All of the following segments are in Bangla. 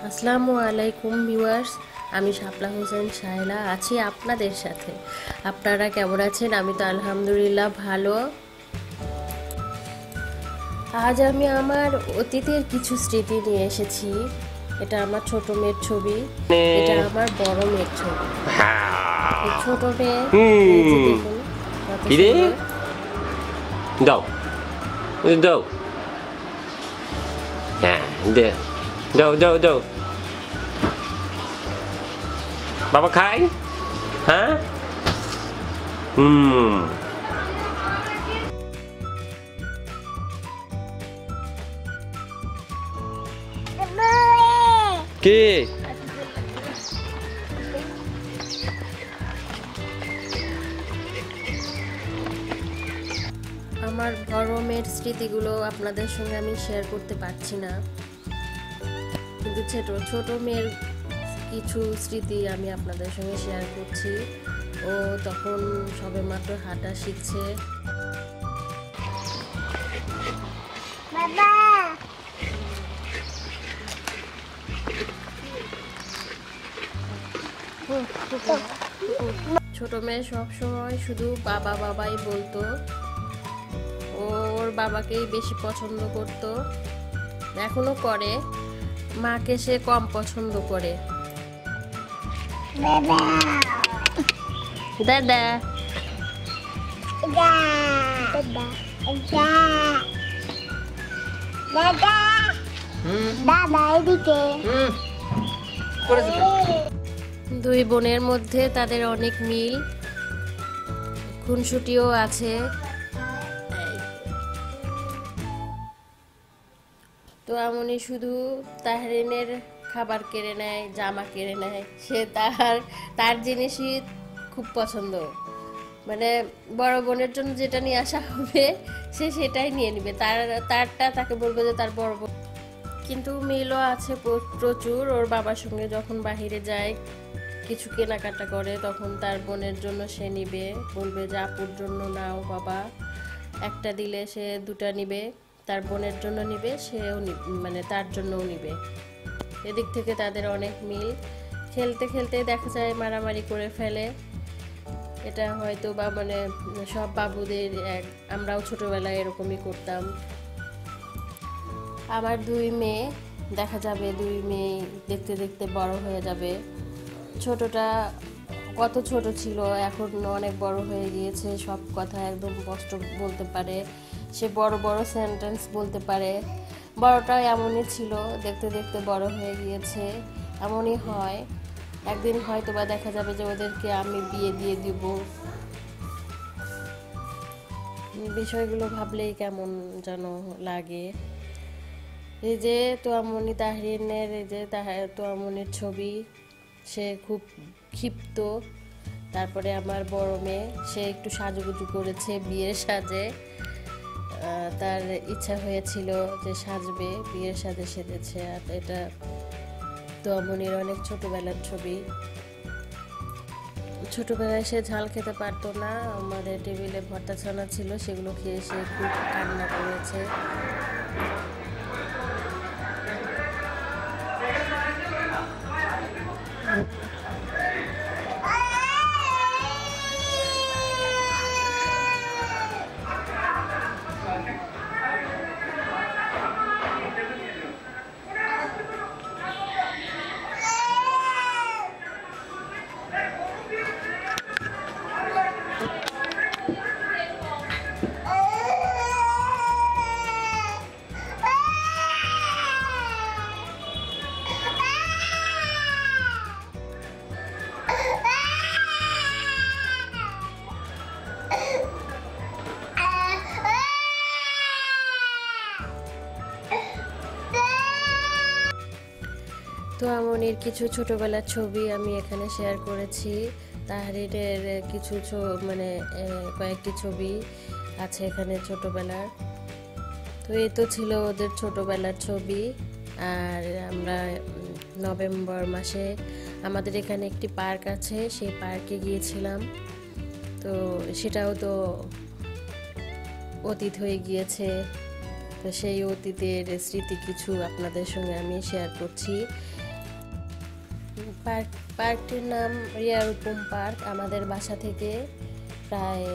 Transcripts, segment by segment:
আসসালামু আলাইকুম ভিউয়ার্স, আমি শাপলা হোসেন শায়লা আছি আপনাদের সাথে। আপনারা কেমন আছেন? আমি তো আলহামদুলিল্লাহ ভালো। আজ আমি আমার অতীতের কিছু স্মৃতি নিয়ে এসেছি। এটা আমার ছোট মেয়ের ছবি, এটা আমার বড় মেয়ের ছবি। ছোট মেয়ে এই যে দেখুন কত সুন্দর। দাও দাও, হ্যাঁ দে, দাও দাও দাও, বাবা খাই। হ্যাঁ কি আমার বড় মেয়ের স্মৃতিগুলো আপনাদের সঙ্গে আমি শেয়ার করতে পারছি না, কিন্তু ছোট মেয়ের কিছু স্মৃতি আমি আপনাদের সঙ্গে শেয়ার করছি। ও তখন সবেমাত্র হাঁটা শিখছে। ছোট মেয়ে সব সময় শুধু বাবা বাবাই বলতো। ওর বাবাকেই বেশি পছন্দ করত, এখনো করে। মাকে সে কম পছন্দ করে। দাদা দুই বোনের মধ্যে তাদের অনেক মিল, খুনসুটিও আছে। তো এমনই শুধু তাহরিনের খাবার কেড়ে নেয়, জামা কেড়ে নেয়। সে তার জিনিসই খুব পছন্দ, মানে বড় বোনের জন্য যেটা নিয়ে আসা হবে সে সেটাই নিয়ে নিবে। তারটা তাকে বলবে যে তার বড় বোন। কিন্তু মিলও আছে প্রচুর। ওর বাবার সঙ্গে যখন বাহিরে যায়, কিছু কেনাকাটা করে, তখন তার বোনের জন্য সে নিবে, বলবে যে আপুর জন্য নাও বাবা। একটা দিলে সে দুটা নিবে, তার বোনের জন্য নিবে, সেও মানে তার জন্যও নিবে। এদিক থেকে তাদের অনেক মিল। খেলতে খেলতে দেখা যায় মারামারি করে ফেলে। এটা হয়তো বা মানে সব বাবুদের আমরাও ছোটবেলায় এরকমই করতাম। আমার দুই মেয়ে দেখা যাবে, দুই মেয়ে দেখতে দেখতে বড় হয়ে যাবে। ছোটটা কত ছোট ছিল, এখন অনেক বড় হয়ে গিয়েছে। সব কথা একদম স্পষ্ট বলতে পারে, সে বড় বড় সেন্টেন্স বলতে পারে। বড়টা এমনই ছিল, দেখতে দেখতে বড় হয়ে গিয়েছে। এমনই হয়, একদিন হয়তো বা দেখা যাবে যে ওদেরকে আমি বিয়ে দিয়ে দিব। বিষয়গুলো ভাবলেই কেমন যেন লাগে। এই যে তোয়ামনি তাহরিনের, এই যে তোয়ামনির ছবি, সে খুব ক্ষিপ্ত। তারপরে আমার বড় মেয়ে, সে একটু সাজুগুজু করেছে বিয়ের সাজে। তার ইচ্ছা হয়েছিল যে সাজবে, বিয়ের সাজে সেজেছে। আর এটা তোয়ামনির অনেক ছোটবেলার ছবি। ছোটবেলায় সে ঝাল খেতে পারতো না, আমাদের টেবিলে ভর্তা ছানা ছিল, সেগুলো খেয়ে সে খুব কান্না করেছে। তোয়ামনির কিছু ছোটবেলার ছবি আমি এখানে শেয়ার করেছি। তাহরিরের কিছু মানে কয়েকটি ছবি আছে এখানে ছোটবেলার। তো এই তো ছিল ওদের ছোটবেলার ছবি। আর আমরা নভেম্বর মাসে আমাদের এখানে একটি পার্ক আছে, সেই পার্কে গিয়েছিলাম। তো সেটাও তো অতীত হয়ে গিয়েছে। তো সেই অতীতের স্মৃতি কিছু আপনাদের সঙ্গে আমি শেয়ার করছি। পার্কটির নাম রিয়ারুকুম পার্ক। আমাদের বাসা থেকে প্রায়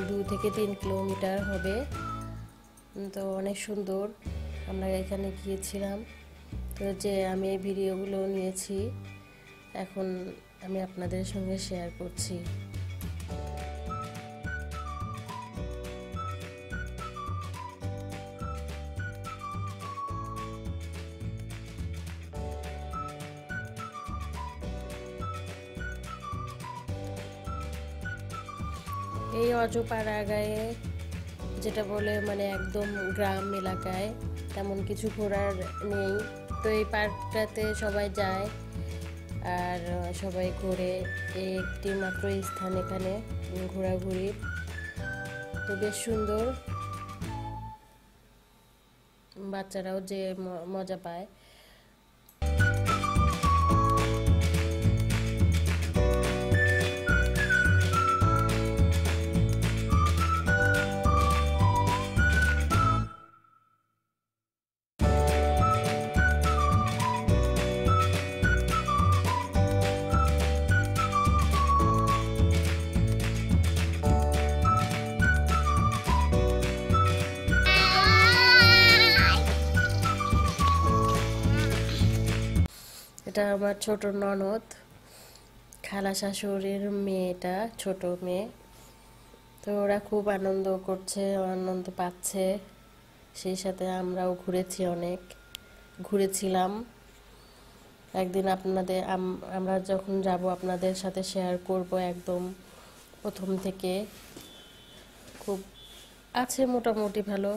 2 থেকে 3 কিলোমিটার হবে। তো অনেক সুন্দর, আমরা এখানে গিয়েছিলাম। তো যে আমি এই ভিডিওগুলো নিয়েছি, এখন আমি আপনাদের সঙ্গে শেয়ার করছি। এই অজপাড়া গায়ে যেটা বলে মানে একদম গ্রাম এলাকায় তেমন কিছু ঘোরার নেই। তো এই পার্কটাতে সবাই যায় আর সবাই ঘোরে। এই একটি মাত্র স্থান এখানে ঘোরাঘুরি। তো বেশ সুন্দর, বাচ্চারাও যে মজা পায়। এটা আমার ছোট ননদ, খালা শাশুড়ির মেয়েটা, ছোট মেয়ে। তো ওরা খুব আনন্দ করছে, আনন্দ পাচ্ছে। সেই সাথে আমরাও ঘুরেছিলাম। একদিন আমরা যখন যাব আপনাদের সাথে শেয়ার করব একদম প্রথম থেকে। খুব আছে মোটামুটি ভালো।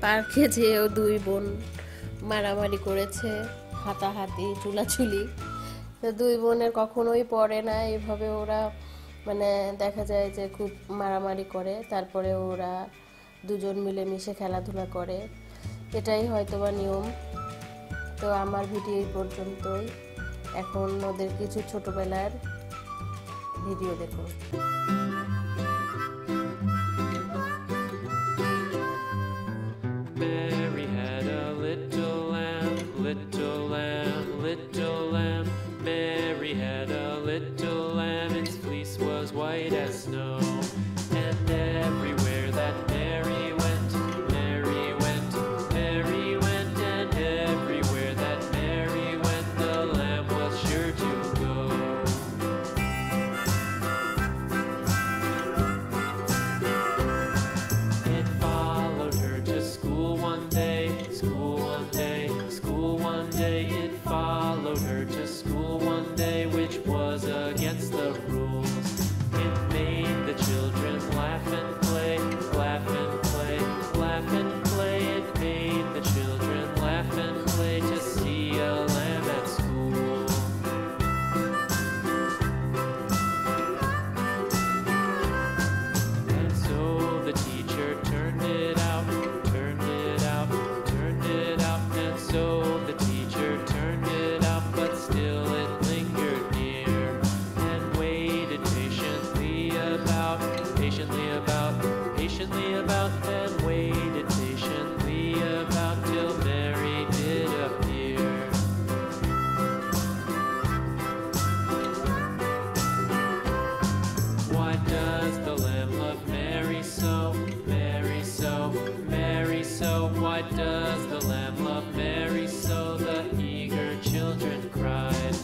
পার্কে যেও 2 বোন মারামারি করেছে, হাতাহাতি চুলাচুলি। তো 2 বোনের কখনোই পড়ে না এইভাবে। ওরা মানে দেখা যায় যে খুব মারামারি করে, তারপরে ওরা দুজন মিলেমিশে খেলাধুলা করে। এটাই হয়তোবা নিয়ম। তো আমার ভিডিও এই পর্যন্তই। এখন ওদের কিছু ছোটবেলার ভিডিও দেখো। Mary had a little lamb, little lamb, little lamb. Mary had a little lamb, its fleece was white as snow. And everywhere that Mary went, Mary went, Mary went. And everywhere that Mary went, the lamb was sure to go. It followed her to school one day, school one day, school one day. It followed her to school one day, which was against the rules. It made the children laugh and play, laugh and play, laugh and play. It made the children laugh and play to see a lamb at school. And so the teacher turned it out, turned it out, turned it out. And so the teacher turned it out, but still it lingered near and waited patiently about, patiently about, patiently about, and waited patiently about till Mary did appear. Why does the lamb love Mary so, Mary so, Mary so? Why does the lamb love Mary so? The eager children cried.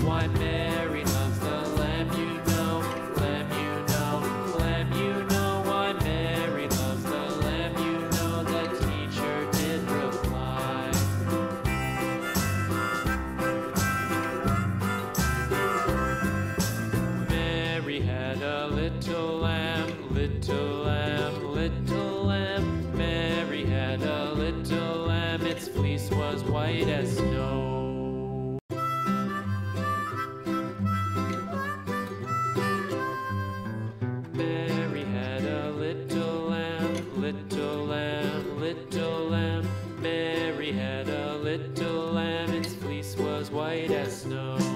Why Mary loves the lamb, you know, lamb, you know, lamb, you know. Why Mary loves the lamb, you know. The teacher did reply. Mary had a little lamb, little lamb, little lamb. Mary had a little lamb, its fleece was white as snow. Mary had a little lamb, little lamb, little lamb. Mary had a little lamb, its fleece was white as snow.